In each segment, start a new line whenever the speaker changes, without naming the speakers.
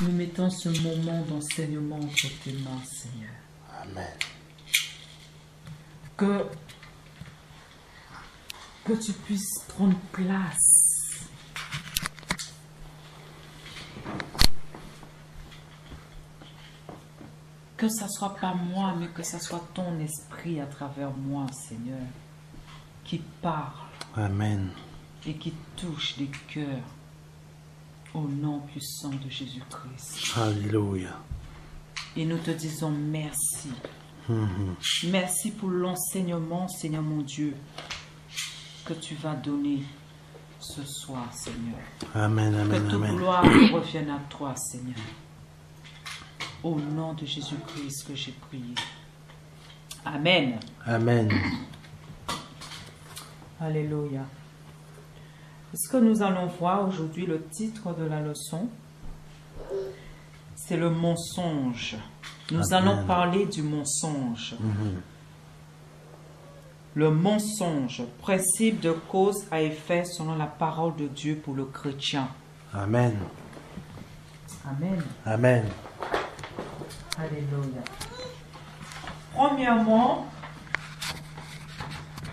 Nous mettons ce moment d'enseignement entre tes mains, Seigneur.
Amen.
Que tu puisses prendre place. Que ça ne soit pas moi, mais que ça soit ton esprit à travers moi, Seigneur, qui parle.
Amen.
Et qui touche les cœurs au nom puissant de Jésus-Christ.
Alléluia.
Et nous te disons merci. Merci pour l'enseignement, Seigneur mon Dieu, que tu vas donner ce soir, Seigneur.
Amen, amen,
que toute
amen.
gloire revienne à toi, Seigneur. Au nom de Jésus-Christ que j'ai prié. Amen.
Amen.
Alléluia. Ce que nous allons voir aujourd'hui, le titre de la leçon, c'est le mensonge. Nous allons parler du mensonge. Le mensonge, principe de cause à effet selon la parole de Dieu pour le chrétien.
Amen.
Amen.
Amen.
Alléluia. Premièrement,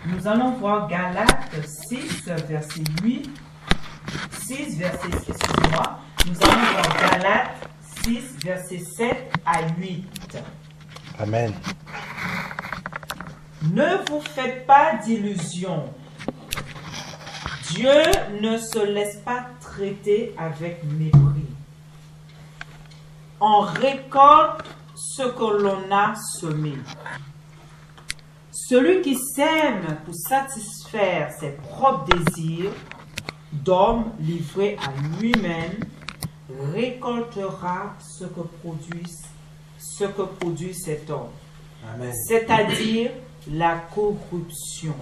nous allons voir Galates 6, verset 8. 6, verset, excusez-moi. Nous allons voir Galates 6, verset 7 à 8.
Amen.
Ne vous faites pas d'illusions. Dieu ne se laisse pas traiter avec mépris. On récolte ce que l'on a semé. Celui qui sème pour satisfaire ses propres désirs, d'homme livré à lui-même, récoltera ce que produit cet homme.
Amen.
C'est-à-dire la corruption.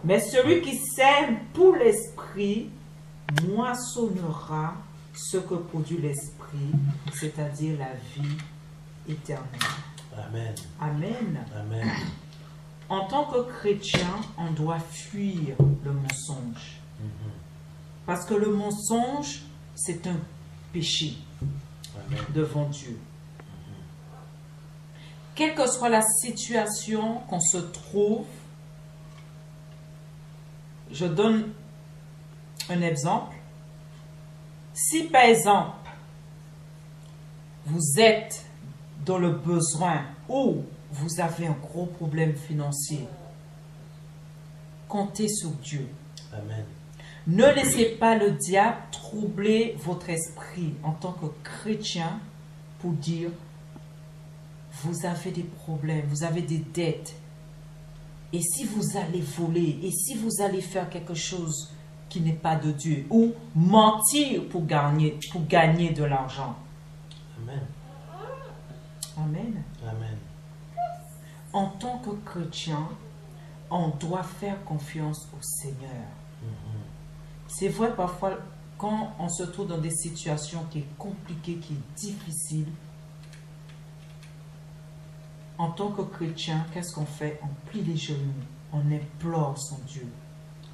Mais celui qui sème pour l'esprit moissonnera ce que produit l'esprit, c'est-à-dire la vie éternelle.
Amen.
Amen.
Amen.
En tant que chrétien, on doit fuir le mensonge. Parce que le mensonge, c'est un péché devant Dieu. Quelle que soit la situation qu'on se trouve, je donne un exemple. Si par exemple, vous êtes dans le besoin ou vous avez un gros problème financier, comptez sur Dieu.
Amen.
Ne laissez pas le diable troubler votre esprit en tant que chrétien pour dire vous avez des problèmes, vous avez des dettes. Et si vous allez voler, et si vous allez faire quelque chose qui n'est pas de Dieu, ou mentir pour gagner de l'argent.
Amen.
Amen.
Amen.
En tant que chrétien, on doit faire confiance au Seigneur. C'est vrai, parfois, quand on se trouve dans des situations qui sont compliquées, qui sont difficiles, en tant que chrétien, qu'est-ce qu'on fait? On plie les genoux, on implore son Dieu.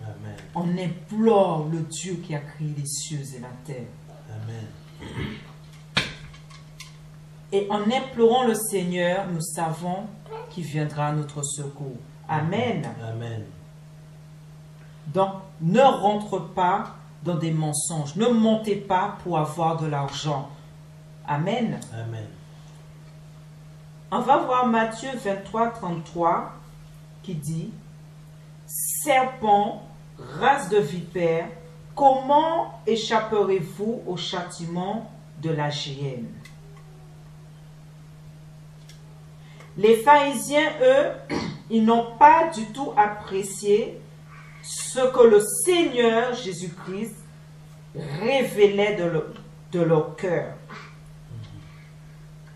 Amen.
On implore le Dieu qui a créé les cieux et la terre.
Amen.
Et en implorant le Seigneur, nous savons qu'il viendra à notre secours. Amen.
Amen.
Donc, ne rentre pas dans des mensonges. Ne mentez pas pour avoir de l'argent. Amen.
Amen.
On va voir Matthieu 23, 33 qui dit « Serpent, race de vipère, comment échapperez-vous au châtiment de la géhenne ?» Les pharisiens, eux, ils n'ont pas du tout apprécié ce que le Seigneur Jésus-Christ révélait de leur cœur.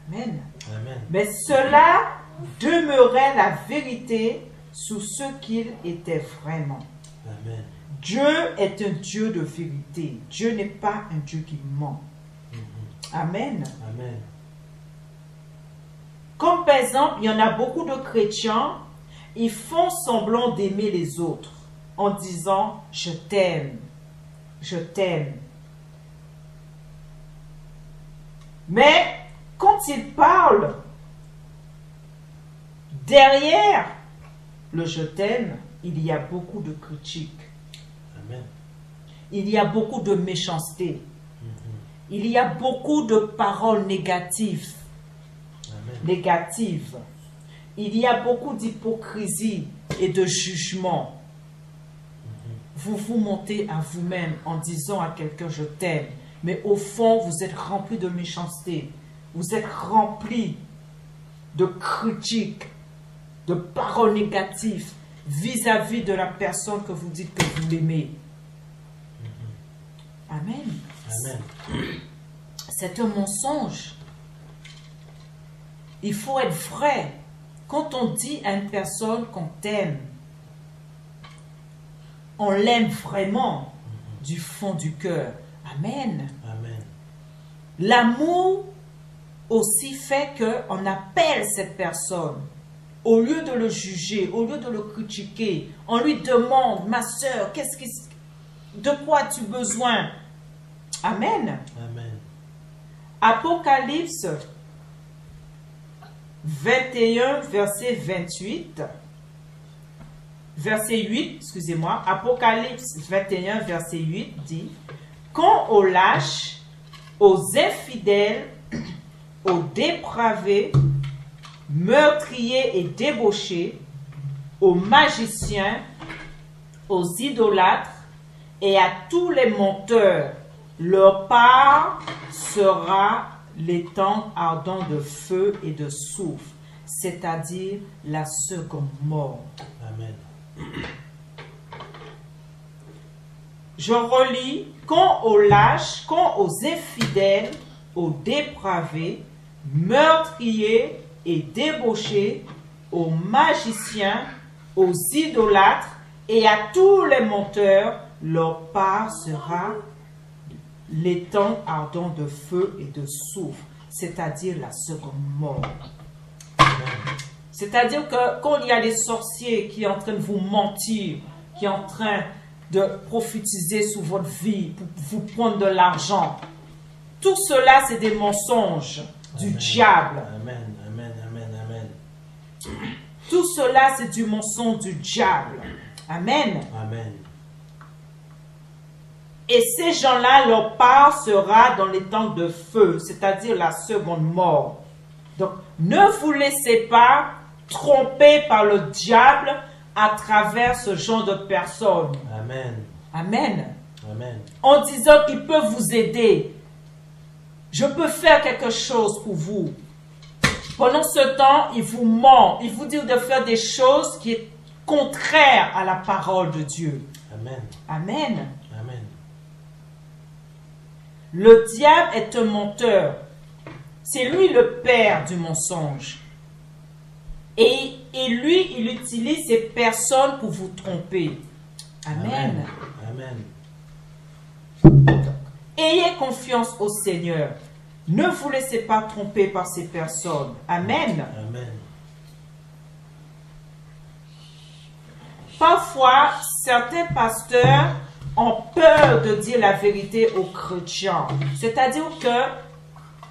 Amen.
Amen.
Mais cela demeurait la vérité sur ce qu'il était vraiment.
Amen.
Dieu est un Dieu de vérité. Dieu n'est pas un Dieu qui ment. Amen.
Amen.
Comme par exemple, il y en a beaucoup de chrétiens, ils font semblant d'aimer les autres en disant « je t'aime, je t'aime ». Mais quand il parle derrière le je t'aime, il y a beaucoup de critiques.
Amen.
Il y a beaucoup de méchanceté. Il y a beaucoup de paroles négatives.
Amen.
Négatives. Il y a beaucoup d'hypocrisie et de jugement. Vous vous mentez à vous-même en disant à quelqu'un je t'aime, mais au fond vous êtes rempli de méchanceté. Vous êtes rempli de critiques, de paroles négatives vis-à-vis de la personne que vous dites que vous l'aimez. Amen.
Amen.
C'est un mensonge. Il faut être vrai. Quand on dit à une personne qu'on t'aime, on l'aime vraiment du fond du cœur. Amen.
Amen.
L'amour aussi fait qu'on appelle cette personne. Au lieu de le juger, au lieu de le critiquer, on lui demande, ma soeur, de quoi as-tu besoin? Amen.
Amen.
Apocalypse 21, verset 28. Verset 8, excusez-moi. Apocalypse 21, verset 8 dit: quand on lâche aux infidèles, aux dépravés, meurtriers et débauchés, aux magiciens, aux idolâtres et à tous les menteurs, leur part sera l'étang ardent de feu et de soufre, c'est-à-dire la seconde mort.
Amen.
Je relis: quand aux lâches, quand aux infidèles, aux dépravés, meurtriers et débauchés, aux magiciens, aux idolâtres et à tous les menteurs, leur part sera l'étang ardent de feu et de soufre, c'est-à-dire la seconde mort. C'est-à-dire que quand il y a des sorciers qui sont en train de vous mentir, qui sont en train de prophétiser sur votre vie pour vous prendre de l'argent, tout cela c'est des mensonges du
Amen.
diable.
Amen. Amen. Amen. Amen.
Tout cela c'est du mensonge du diable. Amen.
Amen.
Et ces gens-là, leur part sera dans les temps de feu, c'est-à-dire la seconde mort. Donc, ne vous laissez pas tromper par le diable à travers ce genre de personnes.
Amen.
Amen.
Amen.
En disant qu'il peut vous aider. Je peux faire quelque chose pour vous. Pendant ce temps, il vous ment. Il vous dit de faire des choses qui sont contraires à la parole de Dieu.
Amen.
Amen.
Amen.
Le diable est un menteur. C'est lui le père du mensonge. Et lui, il utilise ces personnes pour vous tromper. Amen.
Amen.
Ayez confiance au Seigneur. Ne vous laissez pas tromper par ces personnes. Amen.
Amen.
Parfois, certains pasteurs ont peur de dire la vérité aux chrétiens. C'est-à-dire que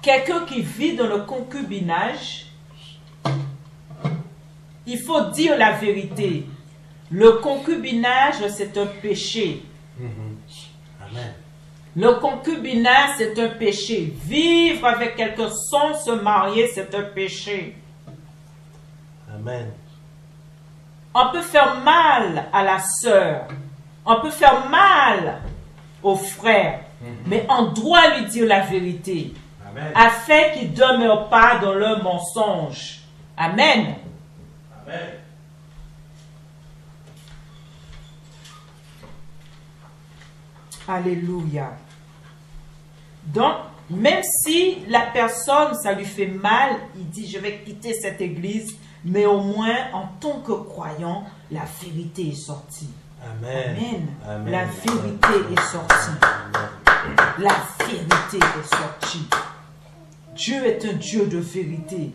quelqu'un qui vit dans le concubinage, il faut dire la vérité. Le concubinage, c'est un péché.
Amen.
Le concubinage, c'est un péché. Vivre avec quelqu'un sans se marier, c'est un péché.
Amen.
On peut faire mal à la sœur. On peut faire mal au frère. Mais on doit lui dire la vérité.
Amen.
Afin qu'il ne demeure pas dans le mensonge. Amen.
Amen.
Alléluia. Donc, même si la personne, ça lui fait mal, il dit, je vais quitter cette église, mais au moins, en tant que croyant, la vérité est sortie.
Amen.
Amen.
Amen.
La vérité est sortie.
Amen.
La vérité est sortie. Dieu est un Dieu de vérité.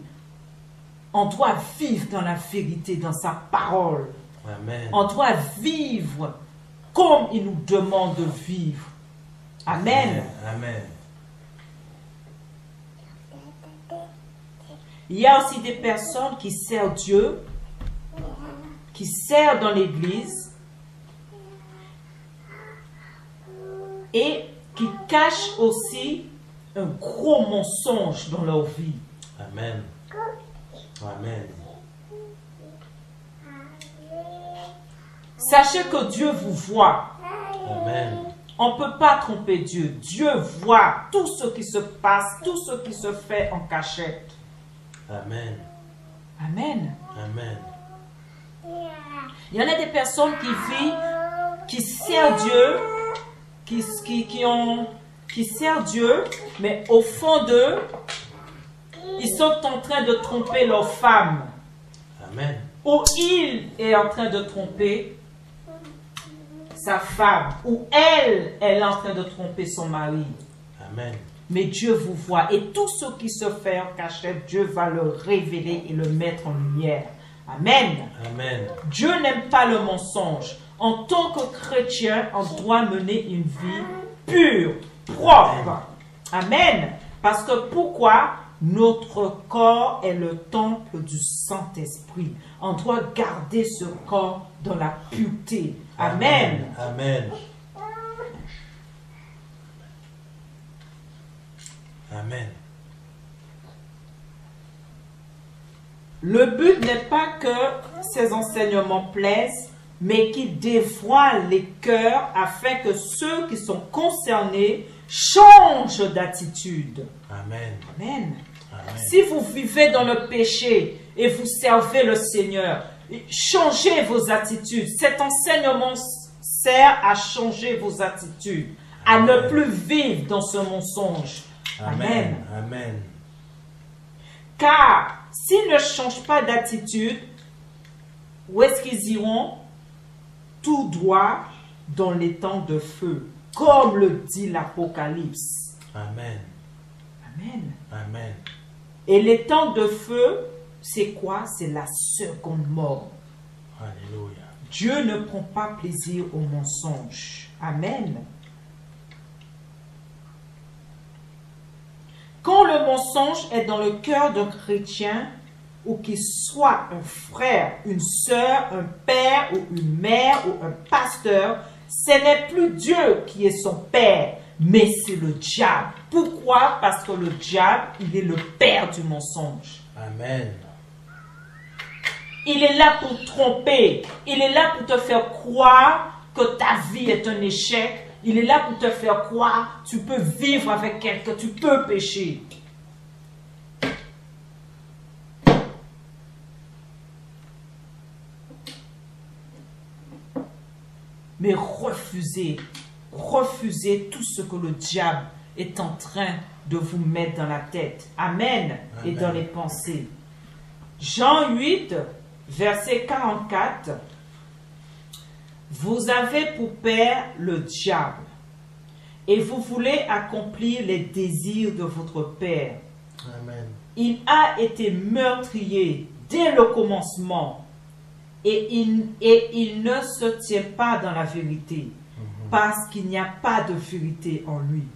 On doit vivre dans la vérité, dans sa parole.
Amen.
On doit vivre comme il nous demande de vivre. Amen.
Amen.
Il y a aussi des personnes qui servent Dieu, qui servent dans l'église et qui cachent aussi un gros mensonge dans leur vie.
Amen. Amen.
Sachez que Dieu vous voit.
Amen.
On ne peut pas tromper Dieu. Dieu voit tout ce qui se passe, tout ce qui se fait en cachette.
Amen.
Amen.
Amen.
Il y en a des personnes qui vivent, qui servent Dieu, qui servent Dieu, mais au fond d'eux, ils sont en train de tromper leur femme.
Amen.
Ou il est en train de tromper sa femme, ou elle est en train de tromper son mari.
Amen.
Mais Dieu vous voit. Et tout ce qui se fait en cachette, Dieu va le révéler et le mettre en lumière. Amen.
Amen.
Dieu n'aime pas le mensonge. En tant que chrétien, on doit mener une vie pure, propre. Amen. Parce que pourquoi? Notre corps est le temple du Saint-Esprit. On doit garder ce corps dans la pureté. Amen.
Amen. Amen.
Le but n'est pas que ces enseignements plaisent, mais qu'ils dévoilent les cœurs afin que ceux qui sont concernés changent d'attitude.
Amen.
Amen.
Amen.
Si vous vivez dans le péché et vous servez le Seigneur, changez vos attitudes. Cet enseignement sert à changer vos attitudes, à ne plus vivre dans ce mensonge. Amen.
Amen.
Car s'ils ne changent pas d'attitude, où est-ce qu'ils iront? Tout droit dans les temps de feu, comme le dit l'Apocalypse.
Amen.
Amen.
Amen.
Et les temps de feu, c'est quoi? C'est la seconde mort.
Alléluia.
Dieu ne prend pas plaisir au mensonge. Amen. Quand le mensonge est dans le cœur d'un chrétien, ou qu'il soit un frère, une sœur, un père ou une mère ou un pasteur, ce n'est plus Dieu qui est son père, mais c'est le diable. Pourquoi? Parce que le diable, il est le père du mensonge.
Amen.
Il est là pour tromper. Il est là pour te faire croire que ta vie est un échec. Il est là pour te faire croire que tu peux vivre avec quelqu'un, tu peux pécher. Mais refusez tout ce que le diable est en train de vous mettre dans la tête. Amen. Et dans les pensées. Jean 8, verset 44. Vous avez pour père le diable, et vous voulez accomplir les désirs de votre père.
Amen.
Il a été meurtrier dès le commencement, et il ne se tient pas dans la vérité, parce qu'il n'y a pas de vérité en lui.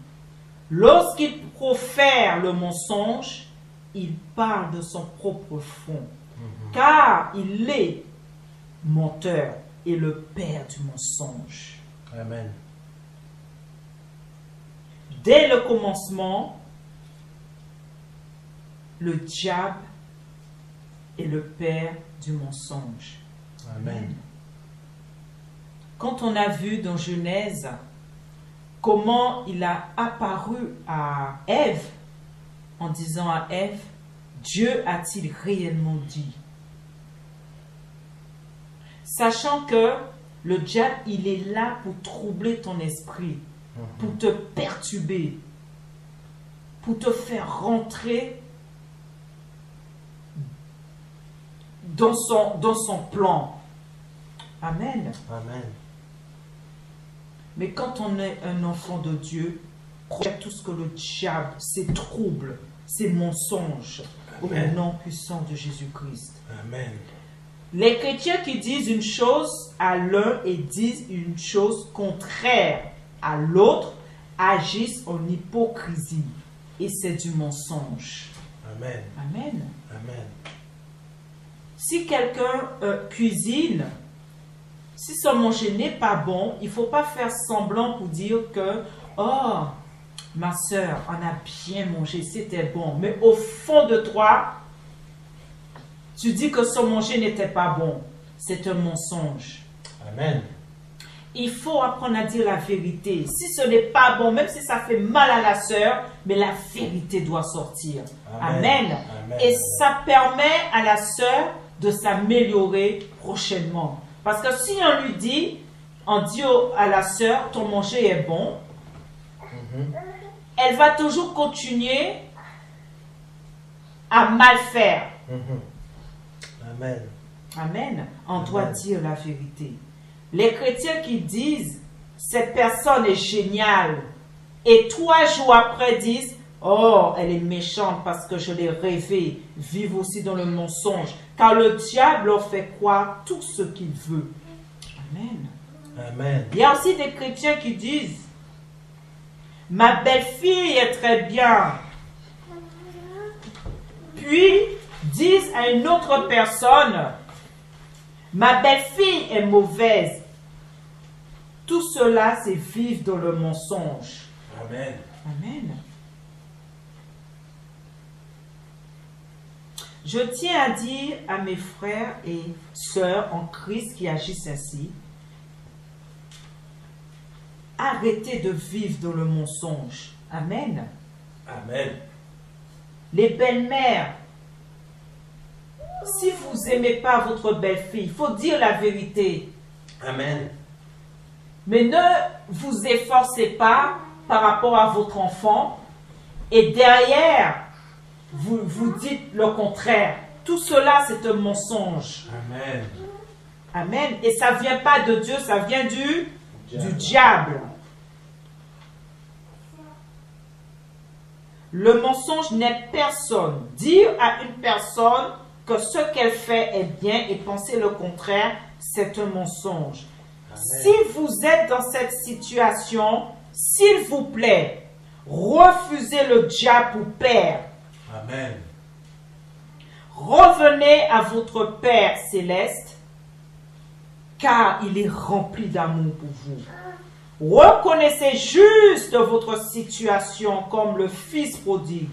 Lorsqu'il profère le mensonge, il parle de son propre fond, car il est menteur et le père du mensonge.
Amen.
Dès le commencement, le diable est le père du mensonge.
Amen.
Quand on a vu dans Genèse comment il a apparu à Ève, en disant à Ève, Dieu a-t-il réellement dit? Sachant que le diable, il est là pour troubler ton esprit, pour te perturber, pour te faire rentrer dans son plan. Amen.
Amen.
Mais quand on est un enfant de Dieu, projette tout ce que le diable, ses troubles, ses mensonges, au nom puissant de Jésus-Christ.
Amen.
Les chrétiens qui disent une chose à l'un et disent une chose contraire à l'autre agissent en hypocrisie. Et c'est du mensonge.
Amen.
Amen.
Amen.
Si quelqu'un cuisine, si son manger n'est pas bon, il ne faut pas faire semblant pour dire que « Oh, ma soeur, on a bien mangé, c'était bon. » Mais au fond de toi, tu dis que son manger n'était pas bon. C'est un mensonge.
Amen.
Il faut apprendre à dire la vérité. Si ce n'est pas bon, même si ça fait mal à la sœur, mais la vérité doit sortir. Amen.
Amen. Amen.
Et ça permet à la sœur de s'améliorer prochainement. Parce que si on dit à la sœur, ton manger est bon, elle va toujours continuer à mal faire.
Amen.
Amen. On doit dire la vérité. Les chrétiens qui disent, cette personne est géniale, et 3 jours après disent, oh, elle est méchante parce que je l'ai rêvée, vivent aussi dans le mensonge. Car le diable leur fait croire tout ce qu'il veut. Amen.
Amen.
Il y a aussi des chrétiens qui disent, ma belle-fille est très bien. Puis disent à une autre personne, ma belle-fille est mauvaise. Tout cela, c'est vivre dans le mensonge.
Amen.
Amen. Je tiens à dire à mes frères et sœurs en Christ qui agissent ainsi, arrêtez de vivre dans le mensonge. Amen.
Amen.
Les belles-mères, si vous n'aimez pas votre belle-fille, il faut dire la vérité.
Amen.
Mais ne vous efforcez pas par rapport à votre enfant et derrière, vous dites le contraire. Tout cela, c'est un mensonge.
Amen.
Amen. Et ça ne vient pas de Dieu, ça vient du diable. Le mensonge n'est personne. Dire à une personne que ce qu'elle fait est bien et penser le contraire, c'est un mensonge. Amen. Si vous êtes dans cette situation, s'il vous plaît, refusez le diable pour père.
Amen.
Revenez à votre Père céleste, car il est rempli d'amour pour vous. Reconnaissez juste votre situation comme le Fils prodigue.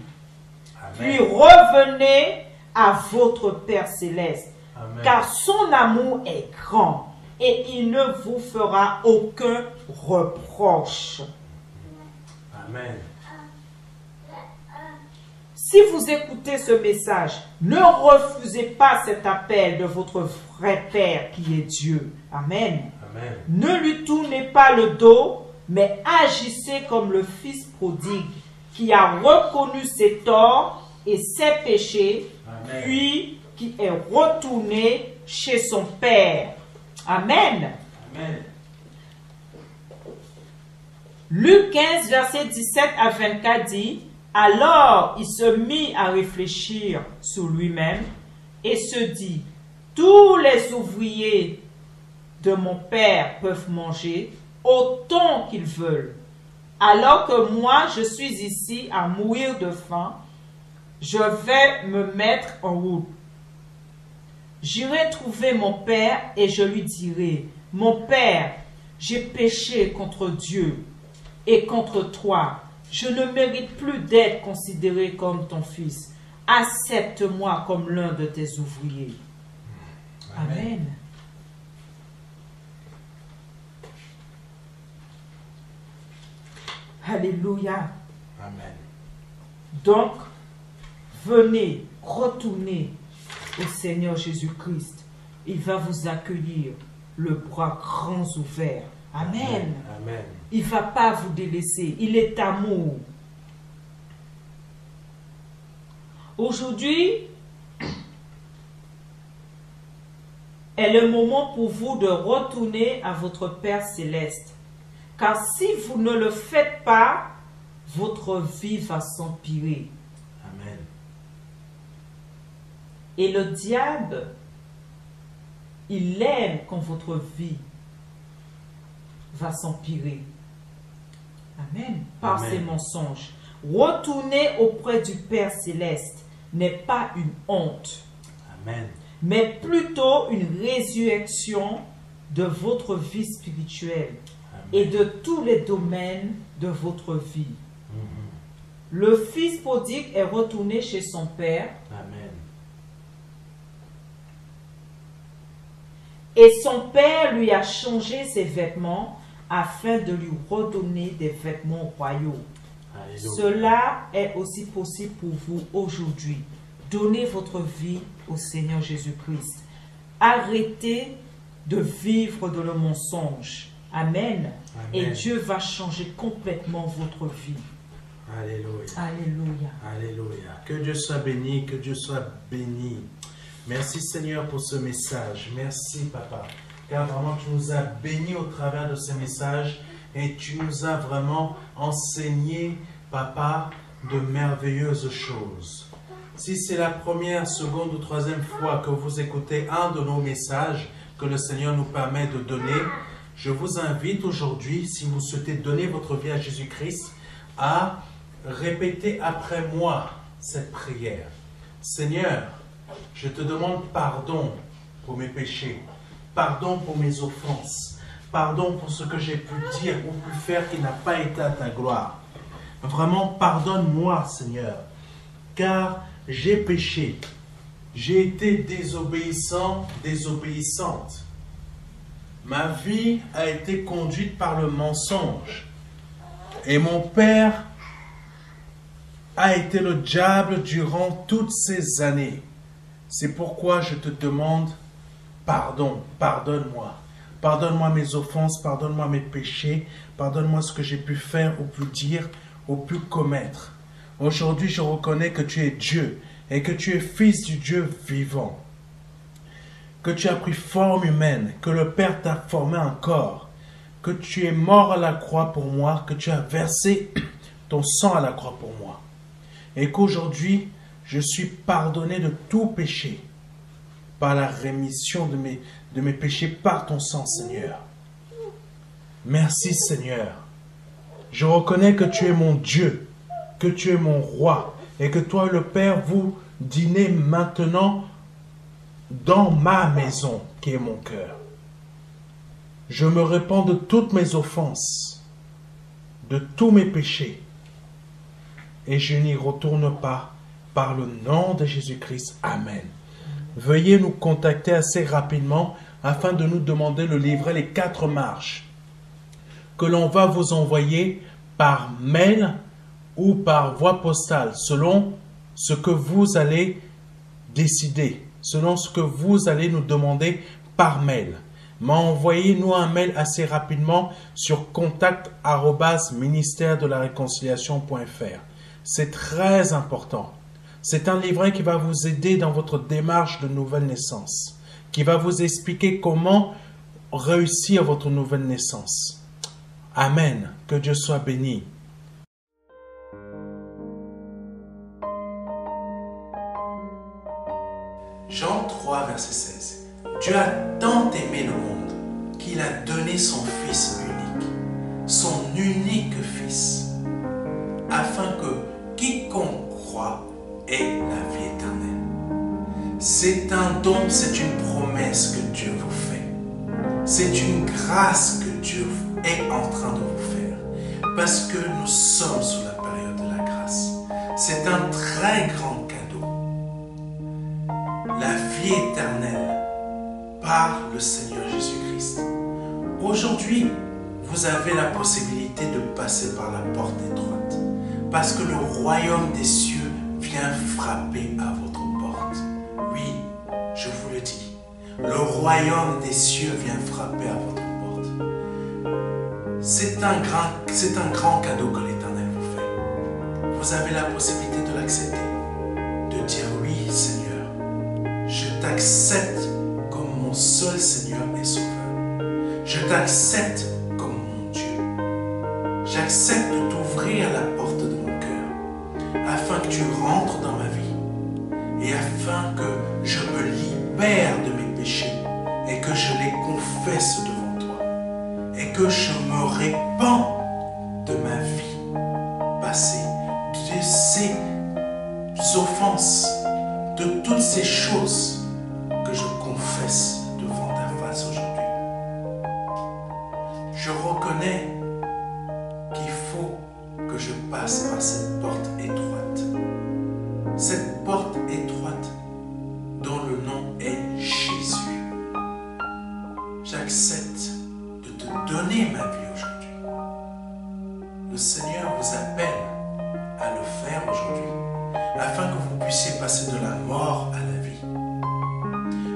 Amen. Puis revenez à votre Père céleste, amen, car son amour est grand et il ne vous fera aucun reproche.
Amen.
Si vous écoutez ce message, ne refusez pas cet appel de votre vrai Père qui est Dieu. Amen.
Amen.
Ne lui tournez pas le dos, mais agissez comme le Fils prodigue qui a reconnu ses torts et ses péchés, amen, puis qui est retourné chez son Père. Amen.
Amen.
Luc 15, verset 17 à 24 dit, alors il se mit à réfléchir sur lui-même et se dit, tous les ouvriers de mon Père peuvent manger autant qu'ils veulent, alors que moi je suis ici à mourir de faim. Je vais me mettre en route. J'irai trouver mon Père et je lui dirai, mon Père, j'ai péché contre Dieu et contre toi. Je ne mérite plus d'être considéré comme ton fils. Accepte-moi comme l'un de tes ouvriers. Amen. Amen. Alléluia.
Amen.
Donc, venez, retournez au Seigneur Jésus-Christ. Il va vous accueillir, le bras grands ouverts. Amen.
Amen.
Il ne va pas vous délaisser. Il est amour. Aujourd'hui est le moment pour vous de retourner à votre Père céleste. Car si vous ne le faites pas, votre vie va s'empirer.
Amen.
Et le diable, il aime quand votre vie va s'empirer. Amen. Par
Amen.
ses mensonges. Retournez auprès du Père céleste. n'est pas une honte,
Amen.
mais plutôt une résurrection de votre vie spirituelle et de tous les domaines de votre vie. Le fils prodigue est retourné chez son père
Amen.
et son père lui a changé ses vêtements afin de lui redonner des vêtements royaux.
Alléluia.
Cela est aussi possible pour vous aujourd'hui. Donnez votre vie au Seigneur Jésus-Christ. Arrêtez de vivre dans le mensonge. Amen. Et
Amen.
Dieu va changer complètement votre vie.
Alléluia.
Alléluia.
Alléluia. Que Dieu soit béni, que Dieu soit béni. Merci Seigneur pour ce message. Merci Papa. Car vraiment tu nous as bénis au travers de ce message et tu nous as vraiment enseigné, Papa, de merveilleuses choses. Si c'est la première, seconde ou troisième fois que vous écoutez un de nos messages que le Seigneur nous permet de donner, je vous invite aujourd'hui, si vous souhaitez donner votre vie à Jésus-Christ, à répéter après moi cette prière. Seigneur, je te demande pardon pour mes péchés, pardon pour mes offenses, pardon pour ce que j'ai pu dire ou pu faire qui n'a pas été à ta gloire. Vraiment, pardonne-moi, Seigneur, car j'ai péché. J'ai été désobéissant, désobéissante. Ma vie a été conduite par le mensonge. Et mon père a été le diable durant toutes ces années. C'est pourquoi je te demande pardon, pardonne-moi. Pardonne-moi mes offenses, pardonne-moi mes péchés, pardonne-moi ce que j'ai pu faire ou pu dire ou pu commettre. Aujourd'hui, je reconnais que tu es Dieu et que tu es fils du Dieu vivant. Que tu as pris forme humaine, que le Père t'a formé en corps, que tu es mort à la croix pour moi, que tu as versé ton sang à la croix pour moi. Et qu'aujourd'hui, je suis pardonné de tout péché par la rémission de mes péchés par ton sang, Seigneur. Merci, Seigneur. Je reconnais que tu es mon Dieu, que tu es mon roi et que toi, le Père, vous dînez maintenant dans ma maison qui est mon cœur. Je me répands de toutes mes offenses, de tous mes péchés et je n'y retourne pas par le nom de Jésus-Christ. Amen. Veuillez nous contacter assez rapidement afin de nous demander le livret Les 4 marches que l'on va vous envoyer par mail ou par voie postale selon ce que vous allez décider, selon ce que vous allez nous demander par mail. Mais envoyez-nous un mail assez rapidement sur contact@ministère-de-la-réconciliation.fr. C'est très important. C'est un livret qui va vous aider dans votre démarche de nouvelle naissance, qui va vous expliquer comment réussir votre nouvelle naissance. Amen. Que Dieu soit béni. Jean 3, verset 16. Dieu a tant aimé le monde qu'il a donné son Fils unique Fils, afin que quiconque croit ait la vie éternelle. C'est un don, c'est une promesse que Dieu vous fait. C'est une grâce que Dieu est en train de vous faire. Parce que nous sommes sous la période de la grâce. C'est un très grand cadeau. La vie éternelle par le Seigneur Jésus-Christ. Aujourd'hui, vous avez la possibilité de passer par la porte étroite. Parce que le royaume des cieux vient frapper à votre porte. Oui, je vous le dis. Le royaume des cieux vient frapper à votre porte. C'est un grand cadeau que l'Éternel vous fait. Vous avez la possibilité de l'accepter. De dire oui, Seigneur, je t'accepte comme mon seul Seigneur et Sauveur. Je t'accepte comme mon Dieu. J'accepte de t'ouvrir la porte de mon cœur afin que tu rentres dans ma vie et afin que je me libère de mes péchés et que je les confesse devant toi et que je me répands de ma vie passée, de ces offenses chose que je confesse devant ta face aujourd'hui. Je reconnais qu'il faut que je passe par cette porte étroite. Cette porte étroite dont le nom est Jésus. J'accepte de te donner ma vie aujourd'hui. Le Seigneur vous appelle à le faire aujourd'hui, afin que vous puissiez passer de la mort à la vie.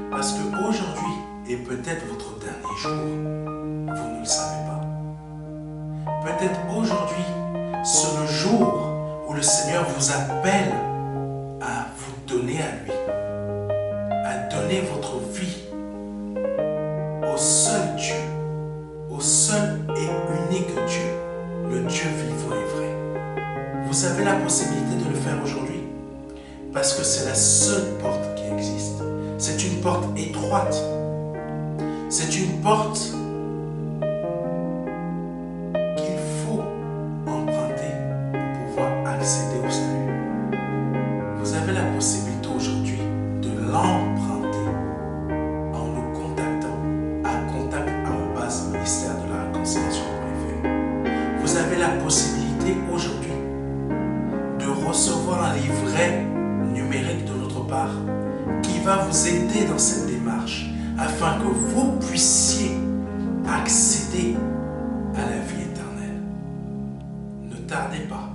Parce qu'aujourd'hui est peut-être votre dernier jour, vous ne le savez pas. Peut-être aujourd'hui, c'est le jour où le Seigneur vous appelle à vous donner à lui, à donner votre vie au seul Dieu, au seul et unique Dieu, le Dieu vivant et vrai. Vous avez la possibilité de le faire aujourd'hui parce que c'est la seule porte qui existe. C'est une porte étroite. C'est une porte qu'il faut emprunter pour pouvoir accéder au salut. Vous avez la possibilité aujourd'hui de l'emprunter en nous contactant à contact@ministère-de-la-réconciliation.fr. Vous avez la possibilité aujourd'hui de recevoir un livret numérique de notre part qui va vous aider dans cette démarche afin que vous puissiez accéder à la vie éternelle. Ne tardez pas.